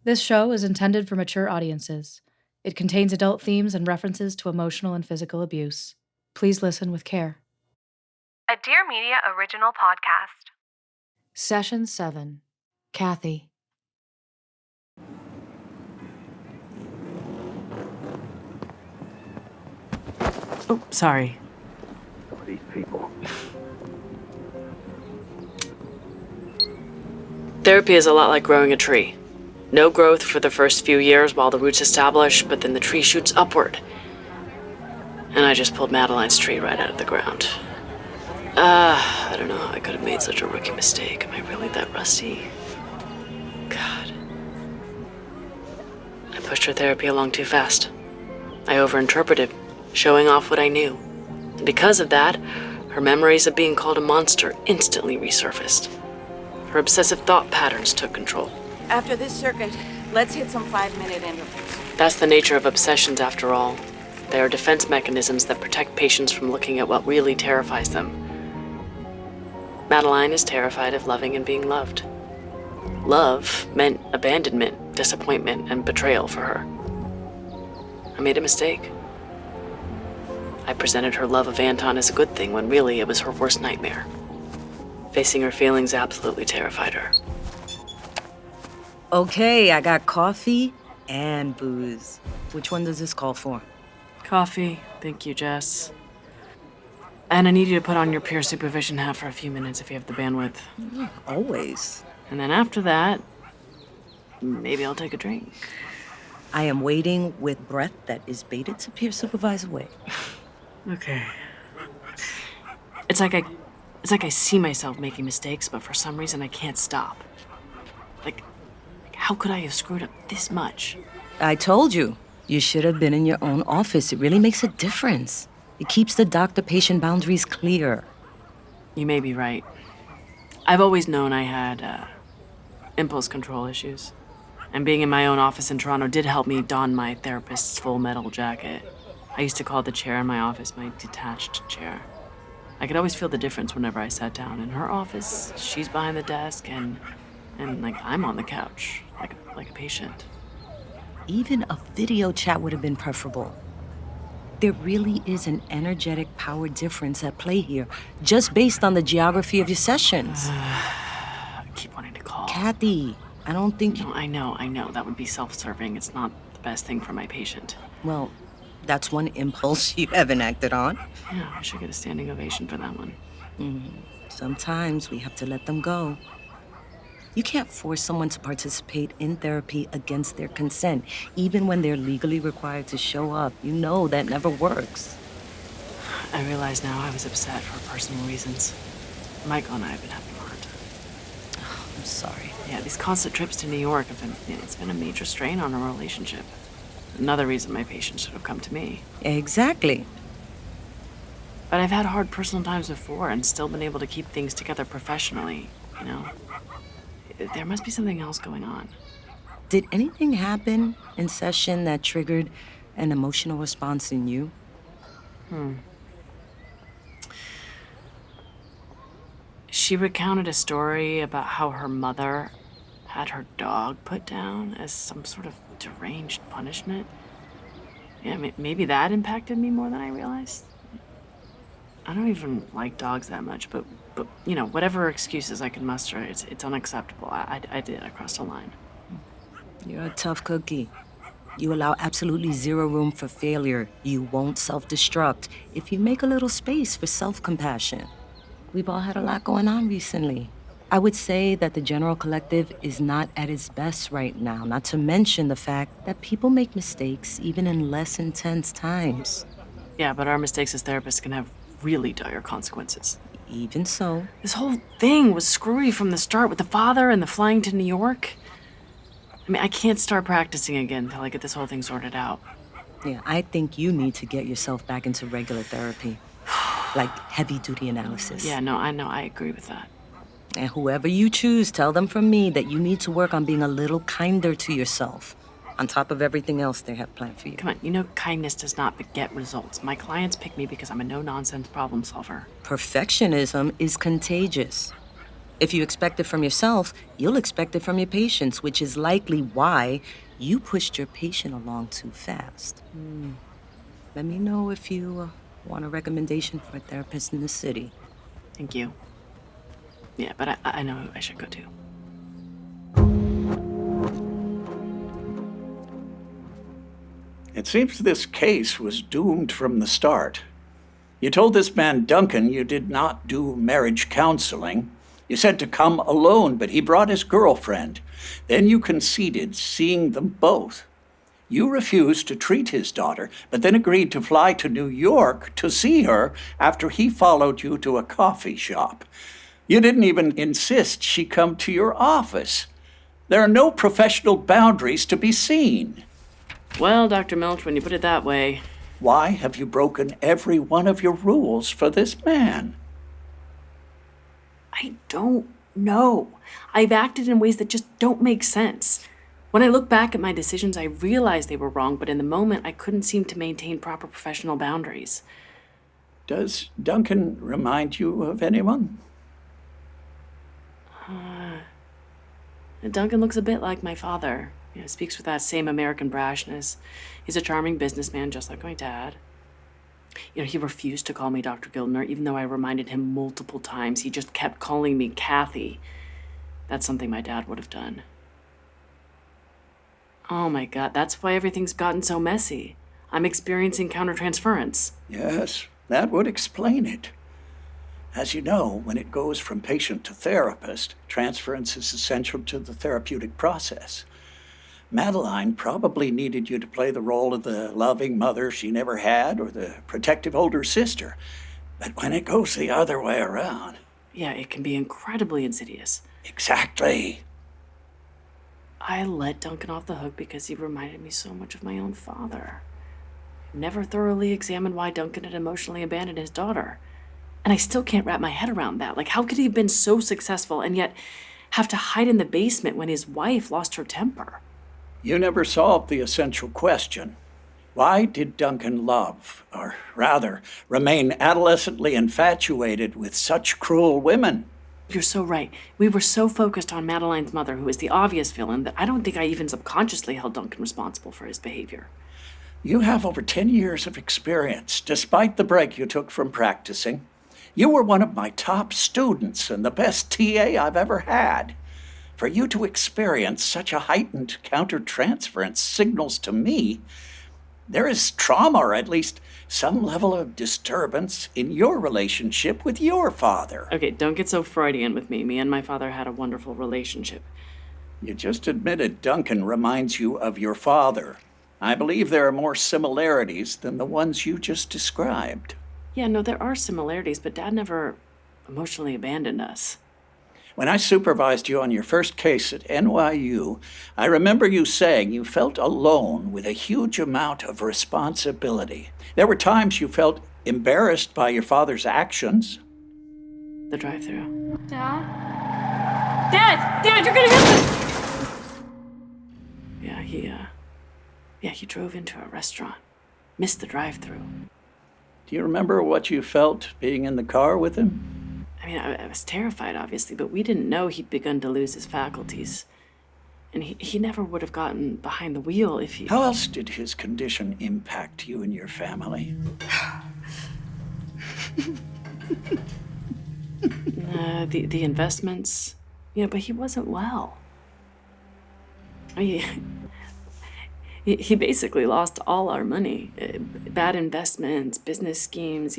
This show is intended for mature audiences. It contains adult themes and references to emotional and physical abuse. Please listen with care. A Dear Media original podcast. Session 7. Cathy. Oh, sorry. These people. Therapy is a lot like growing a tree. No growth for the first few years while the roots establish, but then the tree shoots upward. And I just pulled Madeline's tree right out of the ground. I don't know how I could have made such a rookie mistake. Am I really that rusty? God. I pushed her therapy along too fast. I overinterpreted, showing off what I knew. And because of that, her memories of being called a monster instantly resurfaced. Her obsessive thought patterns took control. After this circuit, let's hit some 5-minute intervals. That's the nature of obsessions, after all. They are defense mechanisms that protect patients from looking at what really terrifies them. Madeline is terrified of loving and being loved. Love meant abandonment, disappointment, and betrayal for her. I made a mistake. I presented her love of Anton as a good thing when really it was her worst nightmare. Facing her feelings absolutely terrified her. Okay, I got coffee and booze. Which one does this call for? Coffee. Thank you, Jess. And I need you to put on your peer supervision hat for a few minutes if you have the bandwidth. Always. And then after that, maybe I'll take a drink. I am waiting with breath that is baited to peer supervised away. Okay. It's like I see myself making mistakes, but for some reason I can't stop. Like how could I have screwed up this much? I told you, you should have been in your own office. It really makes a difference. It keeps the doctor-patient boundaries clear. You may be right. I've always known I had impulse control issues. And being in my own office in Toronto did help me don my therapist's full metal jacket. I used to call the chair in my office my detached chair. I could always feel the difference whenever I sat down. In her office, she's behind the desk and like I'm on the couch, like a patient. Even a video chat would have been preferable. There really is an energetic power difference at play here, just based on the geography of your sessions. I keep wanting to call. Cathy, I don't think you... No, I know. That would be self-serving. It's not the best thing for my patient. Well, that's one impulse you haven't acted on. Yeah, I should get a standing ovation for that one. Sometimes we have to let them go. You can't force someone to participate in therapy against their consent, even when they're legally required to show up. You know that never works. I realize now I was upset for personal reasons. Michael and I have been having a hard time. Oh, I'm sorry. Yeah, these constant trips to New York it's been a major strain on our relationship. Another reason my patient should have come to me. Exactly. But I've had hard personal times before and still been able to keep things together professionally, you know? There must be something else going on. Did anything happen in session that triggered an emotional response in you? She recounted a story about how her mother had her dog put down as some sort of deranged punishment. Yeah, maybe that impacted me more than I realized. I don't even like dogs that much, but you know, whatever excuses I can muster, it's unacceptable. I crossed a line. You're a tough cookie. You allow absolutely zero room for failure. You won't self-destruct if you make a little space for self-compassion. We've all had a lot going on recently. I would say that the general collective is not at its best right now, not to mention the fact that people make mistakes even in less intense times. Yeah, but our mistakes as therapists can have really dire consequences. Even so. This whole thing was screwy from the start with the father and the flying to New York. I mean, I can't start practicing again until I get this whole thing sorted out. Yeah, I think you need to get yourself back into regular therapy. Like heavy-duty analysis. Yeah, no, I know. I agree with that. And whoever you choose, tell them from me that you need to work on being a little kinder to yourself, on top of everything else they have planned for you. Come on, you know kindness does not beget results. My clients pick me because I'm a no-nonsense problem solver. Perfectionism is contagious. If you expect it from yourself, you'll expect it from your patients, which is likely why you pushed your patient along too fast. Let me know if you want a recommendation for a therapist in the city. Thank you. Yeah, but I know I should go too. It seems this case was doomed from the start. You told this man Duncan you did not do marriage counseling. You said to come alone, but he brought his girlfriend. Then you conceded seeing them both. You refused to treat his daughter, but then agreed to fly to New York to see her after he followed you to a coffee shop. You didn't even insist she come to your office. There are no professional boundaries to be seen. Well, Dr. Milch, when you put it that way... Why have you broken every one of your rules for this man? I don't know. I've acted in ways that just don't make sense. When I look back at my decisions, I realize they were wrong, but in the moment, I couldn't seem to maintain proper professional boundaries. Does Duncan remind you of anyone? Duncan looks a bit like my father. Speaks with that same American brashness. He's a charming businessman, just like my dad. He refused to call me Dr. Gildner, even though I reminded him multiple times. He just kept calling me Cathy. That's something my dad would have done. Oh my God, that's why everything's gotten so messy. I'm experiencing countertransference. Yes, that would explain it. As you know, when it goes from patient to therapist, transference is essential to the therapeutic process. Madeline probably needed you to play the role of the loving mother she never had or the protective older sister. But when it goes the other way around... Yeah, it can be incredibly insidious. Exactly. I let Duncan off the hook because he reminded me so much of my own father. I never thoroughly examined why Duncan had emotionally abandoned his daughter. And I still can't wrap my head around that. Like, how could he have been so successful and yet have to hide in the basement when his wife lost her temper? You never solved the essential question. Why did Duncan love, or rather, remain adolescently infatuated with such cruel women? You're so right. We were so focused on Madeline's mother, who is the obvious villain, that I don't think I even subconsciously held Duncan responsible for his behavior. You have over 10 years of experience, despite the break you took from practicing. You were one of my top students and the best TA I've ever had. For you to experience such a heightened countertransference signals to me there is trauma, or at least some level of disturbance in your relationship with your father. Okay, don't get so Freudian with me. Me and my father had a wonderful relationship. You just admitted Duncan reminds you of your father. I believe there are more similarities than the ones you just described. Yeah, no, there are similarities, but Dad never emotionally abandoned us. When I supervised you on your first case at NYU, I remember you saying you felt alone with a huge amount of responsibility. There were times you felt embarrassed by your father's actions. The drive-thru. Dad? Dad, you're gonna get this! Yeah, he drove into a restaurant. Missed the drive-thru. Do you remember what you felt being in the car with him? I mean, I was terrified, obviously, but we didn't know he'd begun to lose his faculties. And he never would have gotten behind the wheel if he... How else did his condition impact you and your family? The investments, but he wasn't well. I mean, he basically lost all our money. Bad investments, business schemes.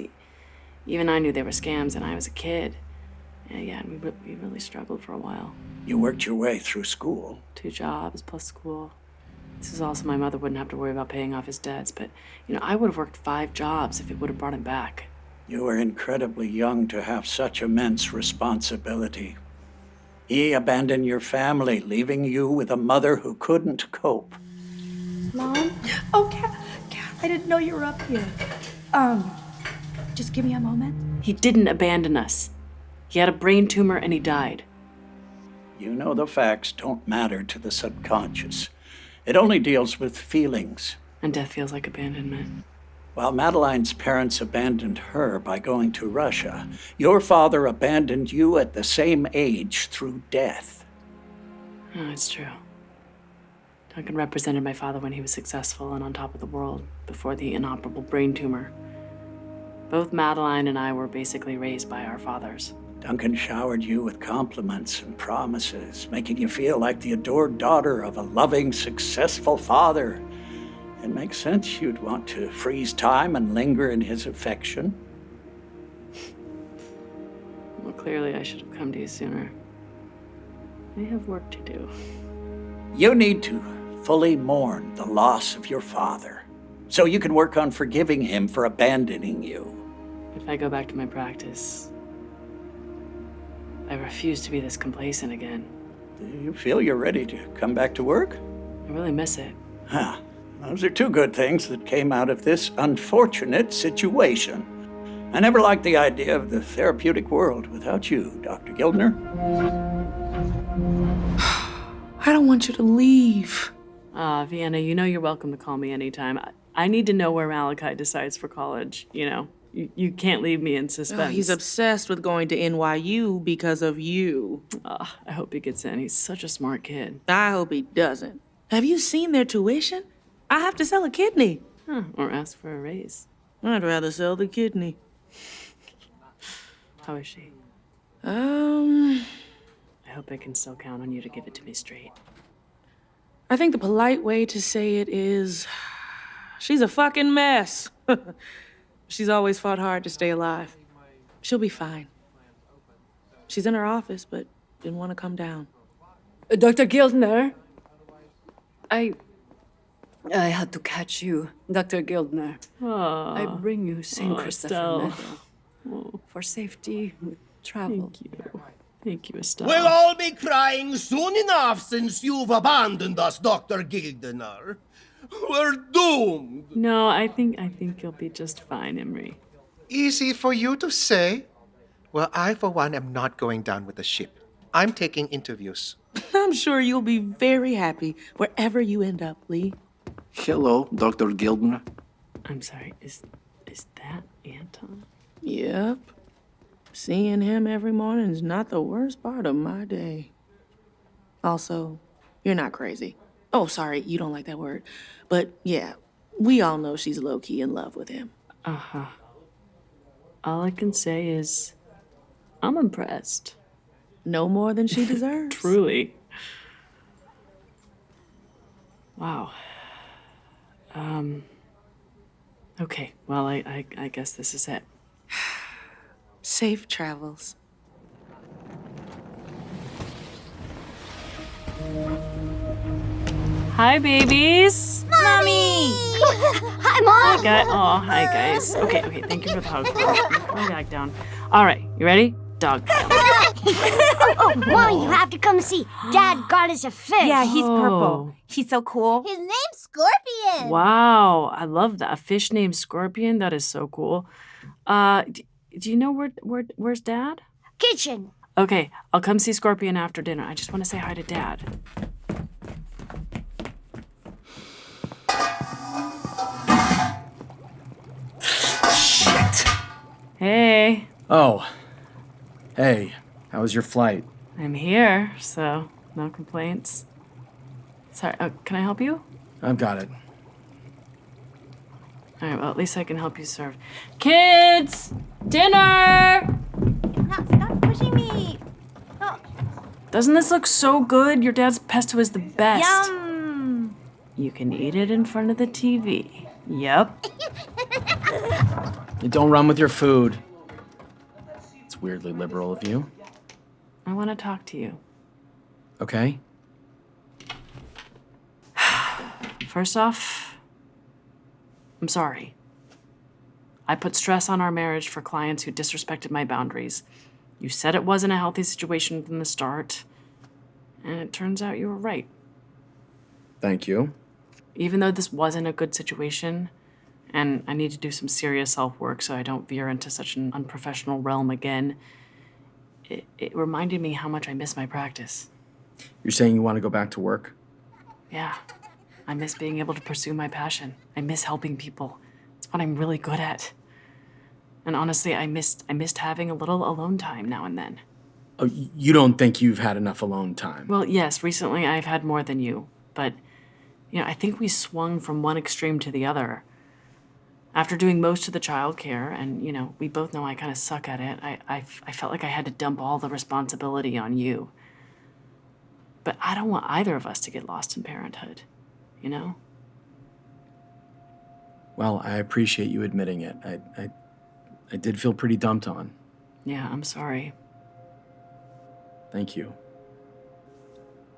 Even I knew they were scams, and I was a kid. And we really struggled for a while. You worked your way through school. 2 jobs plus school. This is also my mother wouldn't have to worry about paying off his debts, but, I would have worked 5 jobs if it would have brought him back. You were incredibly young to have such immense responsibility. He abandoned your family, leaving you with a mother who couldn't cope. Mom? Oh, Kat, I didn't know you were up here. Just give me a moment. He didn't abandon us. He had a brain tumor and he died. You know the facts don't matter to the subconscious. It only deals with feelings. And death feels like abandonment. While Madeline's parents abandoned her by going to Russia, your father abandoned you at the same age through death. Oh, it's true. Duncan represented my father when he was successful and on top of the world before the inoperable brain tumor. Both Madeline and I were basically raised by our fathers. Duncan showered you with compliments and promises, making you feel like the adored daughter of a loving, successful father. It makes sense you'd want to freeze time and linger in his affection. Well, clearly I should have come to you sooner. I have work to do. You need to fully mourn the loss of your father, so you can work on forgiving him for abandoning you. If I go back to my practice, I refuse to be this complacent again. Do you feel you're ready to come back to work? I really miss it. Huh. Those are two good things that came out of this unfortunate situation. I never liked the idea of the therapeutic world without you, Dr. Gildner. I don't want you to leave. Vienna, you know you're welcome to call me anytime. I need to know where Malachi decides for college, you know. You can't leave me in suspense. He's obsessed with going to NYU because of you. I hope he gets in. He's such a smart kid. I hope he doesn't. Have you seen their tuition? I have to sell a kidney. Or ask for a raise. I'd rather sell the kidney. How is she? I I hope I can still count on you to give it to me straight. think the polite way to say it is, she's a fucking mess. She's always fought hard to stay alive. She'll be fine. She's in her office, but didn't want to come down. Dr. Gildner? I had to catch you, Dr. Gildner. I bring you St. Christopher Estelle. Medal for safety travel. Thank you, Estelle. We'll all be crying soon enough since you've abandoned us, Dr. Gildner. We're doomed. No, I think you'll be just fine, Emery. Easy for you to say. Well, I, for one, am not going down with the ship. I'm taking interviews. I'm sure you'll be very happy wherever you end up, Lee. Hello, Dr. Gildner. I'm sorry, is that Anton? Yep. Seeing him every morning is not the worst part of my day. Also, you're not crazy. Oh, sorry, you don't like that word. But yeah, we all know she's low-key in love with him. Uh-huh. All I can say is, I'm impressed. No more than she deserves. Truly. Wow. Okay, well, I guess this is it. Safe travels. Hi, babies. Mommy! Hi, Mom! Hi, guys. Okay, thank you for the hug. Put my back down. All right, you ready? Dog pound. Mommy, you have to come see. Dad got us a fish. Yeah, he's Oh. purple. He's so cool. His name's Scorpion. Wow, I love that. A fish named Scorpion. That is so cool. Do you know where's Dad? Kitchen. Okay, I'll come see Scorpion after dinner. I just want to say hi to Dad. Shit. Hey, Oh. Hey, how was your flight? I'm here, so no complaints. Sorry, can I help you? I've got it. All right, well, at least I can help you serve. Kids! Dinner! Stop pushing me. Oh. Doesn't this look so good? Your dad's pesto is the best. Yum. You can eat it in front of the TV. Yep. You don't run with your food. It's weirdly liberal of you. I want to talk to you. Okay? First off, I'm sorry. I put stress on our marriage for clients who disrespected my boundaries. You said it wasn't a healthy situation from the start, and it turns out you were right. Thank you. Even though this wasn't a good situation, and I need to do some serious self-work so I don't veer into such an unprofessional realm again, it reminded me how much I miss my practice. You're saying you want to go back to work? Yeah, I miss being able to pursue my passion. I miss helping people. It's what I'm really good at. And honestly, I missed having a little alone time now and then. Oh, you don't think you've had enough alone time? Well, yes, recently I've had more than you, but, I think we swung from one extreme to the other. After doing most of the childcare, and, we both know I kind of suck at it, I felt like I had to dump all the responsibility on you. But I don't want either of us to get lost in parenthood, Well, I appreciate you admitting it. I did feel pretty dumped on. Yeah, I'm sorry. Thank you.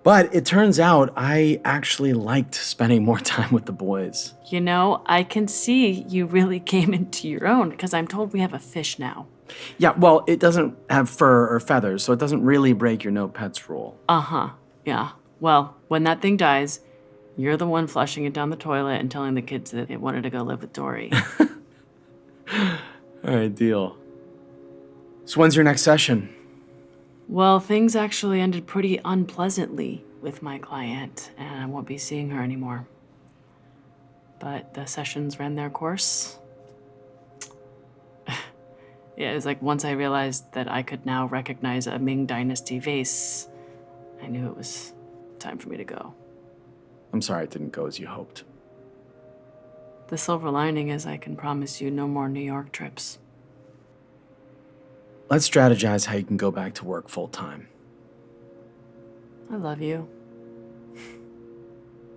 But it turns out I actually liked spending more time with the boys. I can see you really came into your own, because I'm told we have a fish now. Yeah, well, it doesn't have fur or feathers, so it doesn't really break your no pets rule. Uh-huh, yeah. Well, when that thing dies, you're the one flushing it down the toilet and telling the kids that it wanted to go live with Dory. All right, deal. So when's your next session? Well, things actually ended pretty unpleasantly with my client, and I won't be seeing her anymore. But the sessions ran their course. Yeah, it was like once I realized that I could now recognize a Ming Dynasty vase, I knew it was time for me to go. I'm sorry it didn't go as you hoped. The silver lining is I can promise you no more New York trips. Let's strategize how you can go back to work full-time. I love you.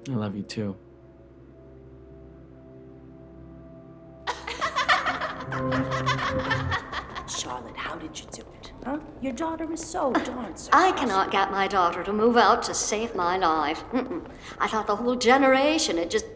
I love you too. Charlotte, how did you do it? Huh? Your daughter is so darn I cannot get my daughter to move out to save my life. I thought the whole generation had just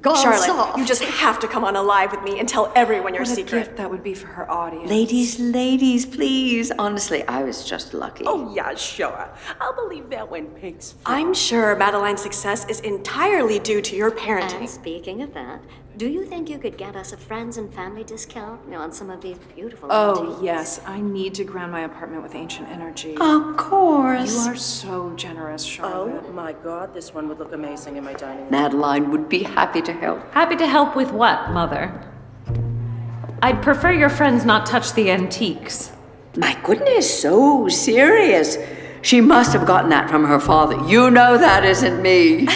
gone Charlotte, soft. you just have to come on Alive with me and tell everyone your What a secret. gift that would be for her audience. Ladies, please. Honestly, I was just lucky. Oh, yeah, sure. I'll believe that when pigs fly. I'm sure Madeline's success is entirely due to your parenting. And speaking of that, do you think you could get us a friends and family discount on some of these beautiful Oh, antiques? yes. I need to ground my apartment with ancient energy. Of course. You are so generous, Charlotte. Oh, my God, this one would look amazing in my dining room. Madeline would be happy to help. Happy to help with what, Mother? I'd prefer your friends not touch the antiques. My goodness, so serious. She must have gotten that from her father. You know that isn't me.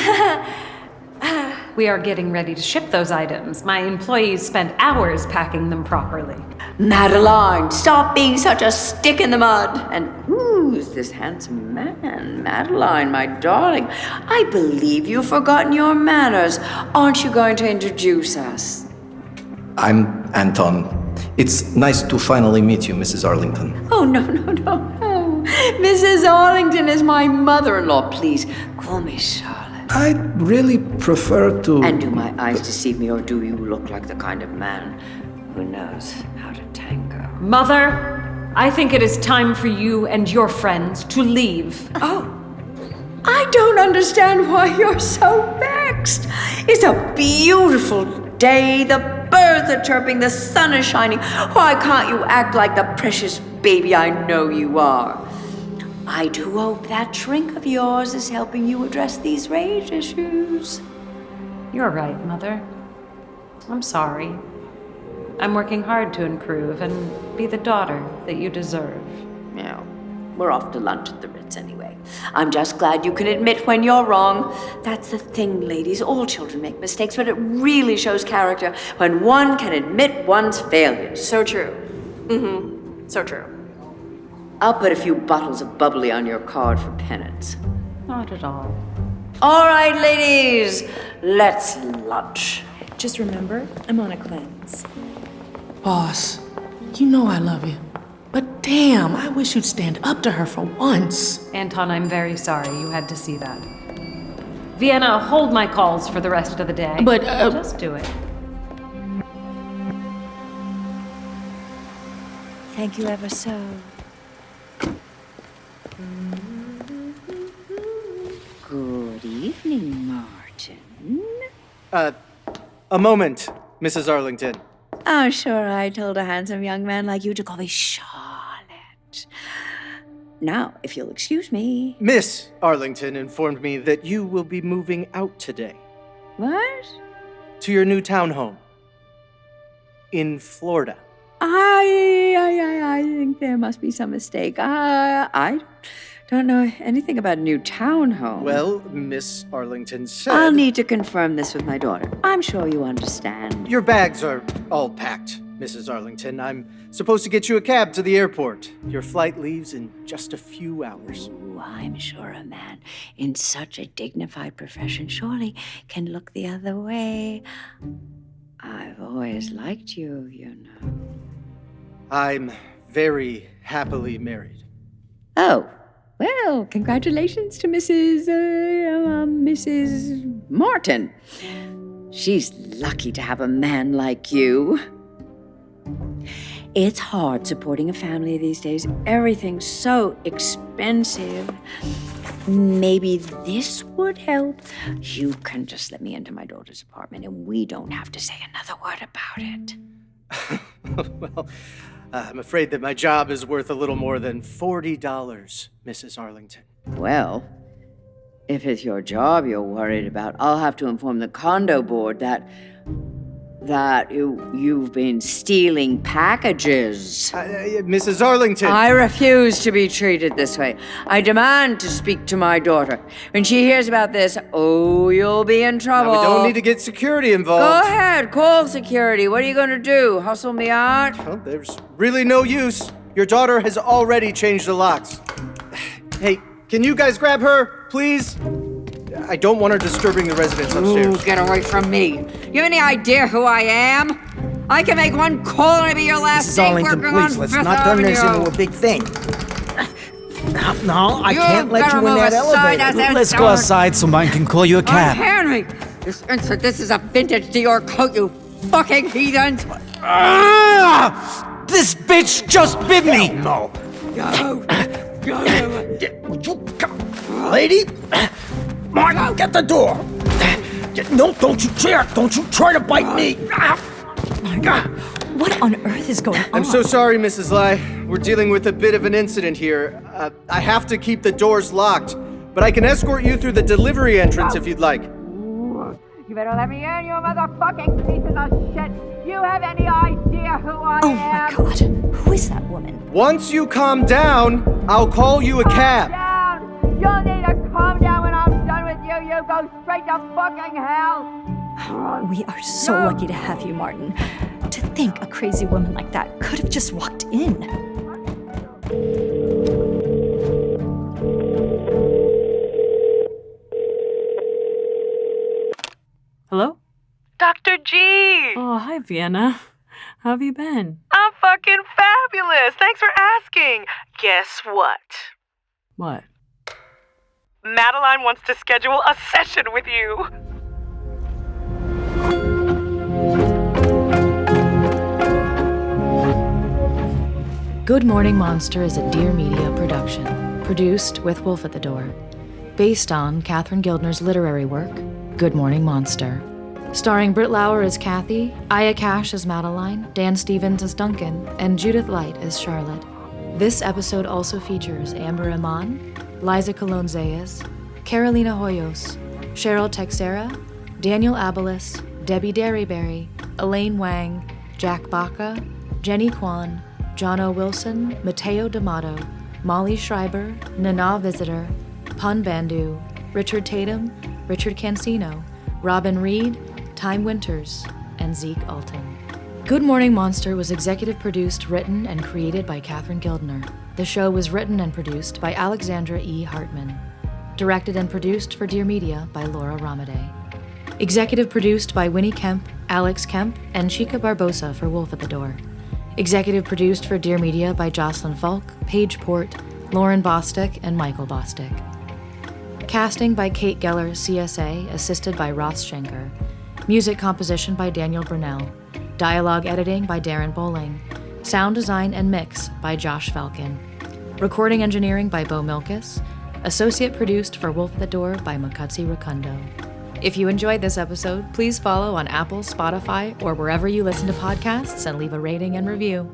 We are getting ready to ship those items. My employees spent hours packing them properly. Madeline, stop being such a stick in the mud. And who's this handsome man? Madeline, my darling, I believe you've forgotten your manners. Aren't you going to introduce us? I'm Anton. It's nice to finally meet you, Mrs. Arlington. Oh, no. Mrs. Arlington is my mother-in-law. Please, call me Charlotte. I'd really prefer to... And do my eyes deceive me, or do you look like the kind of man who knows how to tango? Mother, I think it is time for you and your friends to leave. Oh, I don't understand why you're so vexed. It's a beautiful day. The birds are chirping, the sun is shining. Why can't you act like the precious baby I know you are? I do hope that shrink of yours is helping you address these rage issues. You're right, Mother. I'm sorry. I'm working hard to improve and be the daughter that you deserve. Yeah, we're off to lunch at the Ritz anyway. I'm just glad you can admit when you're wrong. That's the thing, ladies. All children make mistakes, but it really shows character when one can admit one's failures. So true. So true. I'll put a few bottles of bubbly on your card for penance. Not at all. All right, ladies, let's lunch. Just remember, I'm on a cleanse. Boss, you know I love you. But damn, I wish you'd stand up to her for once. Anton, I'm very sorry you had to see that. Vienna, hold my calls for the rest of the day. But, Just do it. Thank you ever so. Good evening, Martin. A moment, Mrs. Arlington. Oh, sure, I told a handsome young man like you to call me Charlotte. Now, if you'll excuse me. Miss Arlington informed me that you will be moving out today. What? To your new townhome. in Florida. I think there must be some mistake. I don't know anything about a new townhome. Well, Miss Arlington said... I'll need to confirm this with my daughter. I'm sure you understand. Your bags are all packed, Mrs. Arlington. I'm supposed to get you a cab to the airport. Your flight leaves in just a few hours. Ooh, I'm sure a man in such a dignified profession surely can look the other way. I've always liked you, you know. I'm very happily married. Oh, well, congratulations to Mrs. Martin. She's lucky to have a man like you. It's hard supporting a family these days. Everything's so expensive. Maybe this would help. You can just let me into my daughter's apartment and we don't have to say another word about it. Well, I'm afraid that my job is worth a little more than $40, Mrs. Arlington. Well, if it's your job you're worried about, I'll have to inform the condo board that you've been stealing packages. Mrs. Arlington! I refuse to be treated this way. I demand to speak to my daughter. When she hears about this, you'll be in trouble. Now, we don't need to get security involved. Go ahead, call security. What are you going to do? Hustle me out? Well, there's really no use. Your daughter has already changed the locks. Hey, can you guys grab her, please? I don't want her disturbing the residents upstairs. Ooh, get away from me. You have any idea who I am? I can make one call and it'll be your last day working on Fifth Avenue. Let's not turn this into a big thing. No, I can't let you in that elevator. Let's go outside so mine can call you a cab. Unhand me! This is a vintage Dior coat, you fucking heathens! This bitch just bit me! No. Go! Lady? Martin, get the door! No, don't you dare! Don't you try to bite me! What on earth is going on? I'm so sorry, Mrs. Lai. We're dealing with a bit of an incident here. I have to keep the doors locked, but I can escort you through the delivery entrance if you'd like. You better let me in, you motherfucking pieces of shit! You have any idea who I am? Oh my god, who is that woman? Once you calm down, I'll call you a cab. Calm down! You'll need to calm down when I'm done with you. You go straight to fucking hell! We are so lucky to have you, Martin. To think a crazy woman like that could have just walked in. Hello? Dr. G! Oh, hi, Vienna. How have you been? I'm fucking fabulous! Thanks for asking. Guess what? What? Madeline wants to schedule a session with you. Good Morning Monster is a Dear Media production, produced with Wolf at the Door, based on Catherine Gildner's literary work, Good Morning Monster. Starring Britt Lauer as Cathy, Aya Cash as Madeline, Dan Stevens as Duncan, and Judith Light as Charlotte. This episode also features Amber Iman, Liza Colon-Zayas, Carolina Hoyos, Cheryl Texera, Daniel Abelis, Debbie Derryberry, Elaine Wang, Jack Baca, Jenny Kwan, John O. Wilson, Mateo D'Amato, Molly Schreiber, Nana Visitor, Pun Bandu, Richard Tatum, Richard Cancino, Robin Reed, Time Winters, and Zeke Alton. Good Morning Monster was executive produced, written, and created by Catherine Gildner. The show was written and produced by Alexandra E. Hartman. Directed and produced for Dear Media by Laura Ramaday. Executive produced by Winnie Kemp, Alex Kemp, and Chica Barbosa for Wolf at the Door. Executive produced for Dear Media by Jocelyn Falk, Paige Port, Lauren Bostick, and Michael Bostick. Casting by Kate Geller, CSA, assisted by Ross Schenker. Music composition by Daniel Brunell. Dialogue editing by Darren Bowling. Sound design and mix by Josh Falcon. Recording engineering by Bo Milkus. Associate produced for Wolf at the Door by Makatsi Rukundo. If you enjoyed this episode, please follow on Apple, Spotify, or wherever you listen to podcasts and leave a rating and review.